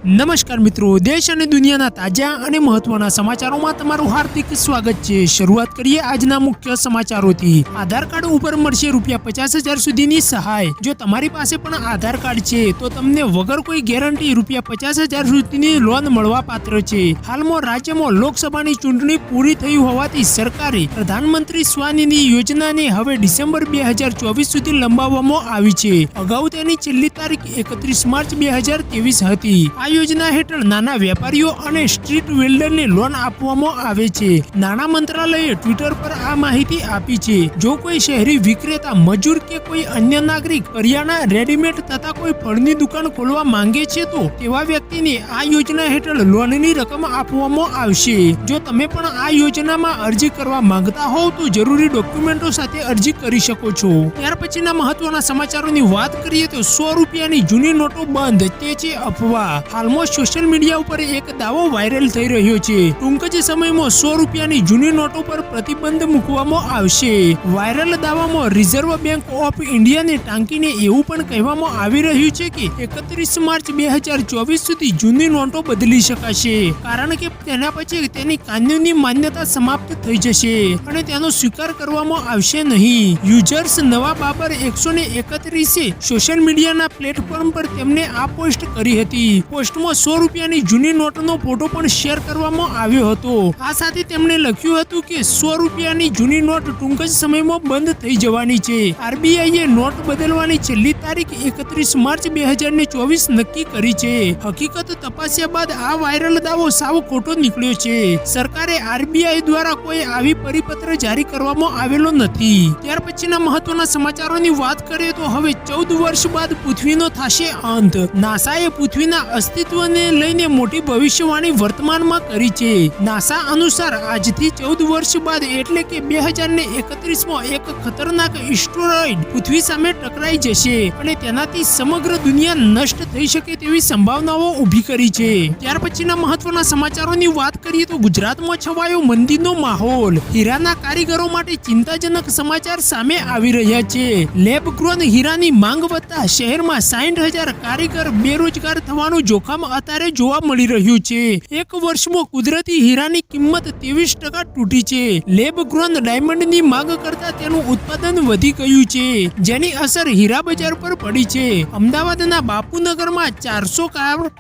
નમસ્કાર મિત્રો, દેશ અને દુનિયાના તાજા અને મહત્વના સમાચારોમાં તમારું હાર્દિક સ્વાગત છે। શરૂઆત કરીએ આજના મુખ્ય સમાચારોથી। આધાર કાર્ડ ઉપર મળશે ₹50,000 સુધીની સહાય। જો તમારી પાસે પણ આધાર કાર્ડ છે તો તમને વગર કોઈ ગેરંટી ₹50,000 સુધીની લોન મળવા પાત્ર છે। હાલમાં રાજ્યમાં લોકસભાની ચૂંટણી પૂરી થઈ હોવાથી સરકારે પ્રધાનમંત્રી સ્વનિધિ યોજનાને હવે ડિસેમ્બર 2024 સુધી લંબાવવામાં આવી છે। અગાઉ તેની છેલ્લી તારીખ 31 માર્ચ 2023 હતી। આ યોજના હેઠળ નાના વેપારીઓ અને સ્ટ્રીટ વેન્ડરને લોન આપવામાં આવે છે। નાણાં મંત્રાલયે ટ્વિટર પર આ માહિતી આપી છે। જો કોઈ શહેરી વિક્રેતા, મજૂર કે કોઈ અન્ય નાગરિક કરિયાણા, રેડીમેડ તથા કોઈ ફળની દુકાન ખોલવા માંગે છે તો તેવા વ્યક્તિને આ યોજના હેઠળ લોનની રકમ આપવામાં આવશે। જો તમે પણ આ યોજનામાં અરજી કરવા માંગતા હોવ તો જરૂરી ડોક્યુમેન્ટો સાથે અરજી કરી શકો છો। ત્યાર પછીના મહત્વના સમાચારોની વાત કરીએ તો ₹100ની જૂની નોટો બંધ, તે છે અફવા। હાલમાં સોશિયલ મીડિયા ઉપર એક દાવો વાયરલ થઈ રહ્યો છે। ટૂંક જ સમયમાં ₹100ની જૂની નોટો પર પ્રતિબંધ મૂકવામાં આવશે। વાયરલ દાવામાં રિઝર્વ બેંક ઓફ ઇન્ડિયાને ટાંકીને એવું પણ કહેવામાં આવી રહ્યું છે કે 31 માર્ચ 2024 સુધી જૂની નોટો બદલી શકાશે, કારણ કે તેના પછી તેની કાનૂની માન્યતા સમાપ્ત થઈ જશે અને તેનો સ્વીકાર કરવામાં આવશે નહીં। યુઝર્સ નવા બાબર 131 સોશિયલ મીડિયાના પ્લેટફોર્મ પર તેમને આ પોસ્ટ કરી હતી। પોસ્ટમાં ₹100ની જૂની નોટનો ફોટો પણ શેર કરવામાં આવ્યો હતો। આ સાથે તેમણે લખ્યું હતું કે ₹100ની જૂની નોટ ટૂંક જ સમયમાં બંધ થઈ જવાની છે। આરબીઆઈએ નોટ બદલવાની છેલ્લી તારીખ 31 માર્ચ 2024 નક્કી કરી છે। હકીકત તપાસ્યા બાદ આ વાયરલ દાવો સાવ ખોટો નીકળ્યો છે। સરકારે આરબીઆઈ દ્વારા કોઈ આવી પરિપત્ર જારી કરવામાં આવેલો નથી। ત્યાર પછીના મહત્વના સમાચારોની વાત કરીએ તો હવે 14 વર્ષ બાદ પૃથ્વીનો થશે અંત। નાસાએ પૃથ્વીના અસ્તિત્વને લઈને મોટી ભવિષ્યવાણી વર્તમાનમાં કરી છે। નાસા અનુસાર આજથી 14 વર્ષ બાદ એટલે કે 2031માં એક ખતરનાક એસ્ટેરોઇડ પૃથ્વી સામે ટકરાઈ જશે અને તેનાથી સમગ્ર દુનિયા નષ્ટ થઈ શકે તેવી સંભાવનાઓ ઊભી કરી છે। ત્યાર પછીના મહત્વના સમાચારોની વાત કરીએ તો ગુજરાતમાં છવાયો મંદીનો માહોલ। હીરાના કારીગરો માટે ચિંતાજનક સમાચાર સામે આવી રહ્યા છે। લેબ ગ્રોન હીરાની માંગ વધતા શહેરમાં 60,000 કારીગર બેરોજગાર થવાનું જોખમ અત્યારે જોવા મળી રહ્યું છે। એક વર્ષમાં કુદરતી હીરાની કિંમત 23% તૂટી છે। લેબ ગ્રોન ડાયમંડની માંગ કરતા તેનું ઉત્પાદન વધી ગયું છે, જેની અસર હીરા બજાર પર પડી છે। અમદાવાદના બાપુનગરમાં 400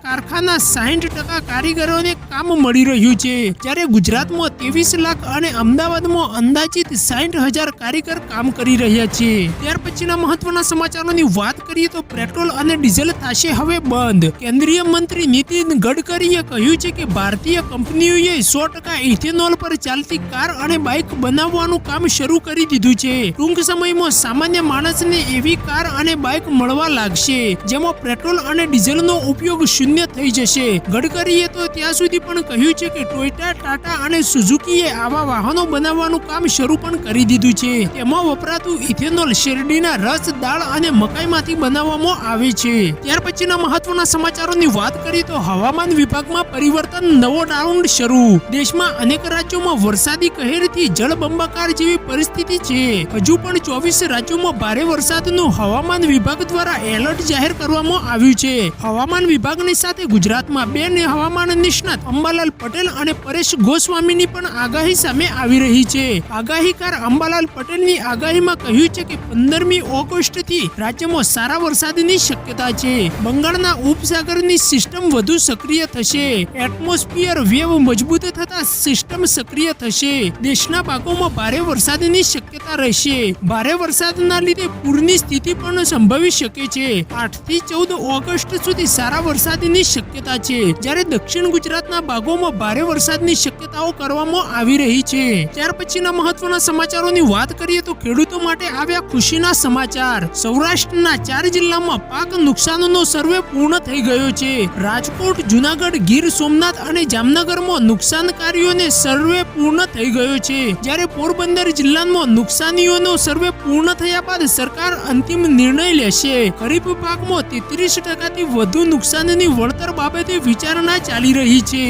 કારખાના 60% કારીગરોને કામ મળી રહ્યું છે, જ્યારે ગુજરાતમાં 23 લાખ અને અમદાવાદમાં અંદાજિત 60,000 કારીગર કામ કરી રહ્યા છે। ત્યાર પછીના મહત્વના સમાચારોની વાત કરીએ તો પેટ્રોલ અને ડીઝલ થશે હવે બંધ। કેન્દ્રીય મંત્રી નીતિન ગડકરીએ કહ્યું છે કે ભારતીય કંપનીઓએ 100% ઇથેનોલ પર ચાલતી કાર અને બાઇક બનાવવાનું કામ શરૂ કરી દીધું છે। ટૂંક સમયમાં સામાન્ય માણસને એવી કાર અને બાઇક મળવા લાગશે જેમાં પેટ્રોલ અને ડીઝલનો ઉપયોગ શૂન્ય થઈ જશે। ગડકરીએ તો ત્યાં સુધી પણ કહ્યું છે કે ટોયોટા, ટાટા અને સુઝુકીએ આવા વાહનો બનાવવાનું કામ શરૂ પણ કરી દીધું છે। તેમાં વપરાતું ઇથેનોલ શેરડીના રસ, દાળ અને મકાઈમાંથી બનાવવામાં આવે છે। ત્યાર પછીના મહત્વના સમાચારોની વાત કરીએ તો હવામાન વિભાગમાં પરિવર્તન, નવો રાઉન્ડ શરૂ। દેશમાં અનેક રાજ્યોમાં વરસાદી કહેરથી જળબંબાકાર જેવી પરિસ્થિતિ છે। હજુ પણ 24 રાજ્યોમાં ભારે વરસાદનું હવામાન વિભાગ દ્વારા એલર્ટ જાહેર કરવામાં આવ્યું છે। હવામાન વિભાગની સાથે ગુજરાતમાં 2 હવામાન નિષ્ણાત અંબાલાલ પટેલ અને પરેશ ગોસ્વામીની પણ આગાહી સામે આવી રહી છે। આગાહીકાર અંબાલાલ પટેલની આગાહીમાં કહ્યું છે કે 15મી ઓગસ્ટથી રાજ્યમાં સારા વરસાદની શક્યતા છે। બંગાળના ઉપસાગરની સિસ્ટમ વધુ સક્રિય થશે। એટમોસ્ફિયર વેવ મજબૂત થતા સિસ્ટમ સક્રિય થશે। દેશના ભાગોમાં ભારે વરસાદની શક્યતા રહેશે। ભારે વરસાદના લીધે પૂરની સ્થિતિ પણ સંભવી શકે છે। 8 થી 14 ઓગસ્ટ સુધી સારા વરસાદની શક્યતા છે, જ્યારે દક્ષિણ ગુજરાતના ભાગોમાં ભારે વરસાદની શક્યતાઓ કરવામાં આવી રહી છે। ત્યાર પછીના મહત્વના સમાચારોની વાત કરીએ તો ખેડૂતો માટે આવ્યા ખુશીના સમાચાર। સૌરાષ્ટ્રના 4 જિલ્લામાં પાક નુકસાનનો સર્વે પૂર્ણ થઈ ગયો છે। રાજકોટ, જુનાગઢ, ગીર સોમનાથ અને જામનગરમાં નુકસાનકારીઓને સર્વે પૂર્ણ થઈ ગયો છે, જ્યારે પોરબંદર જિલ્લામાં નુકસાનીઓનો સર્વે પૂર્ણ થયા બાદ સરકાર અંતિમ નિર્ણય લેશે। ખરીફ પાકમાં 33% થી વધુ નુકસાનની વળતર બાબતે વિચારણા ચાલી રહી છે।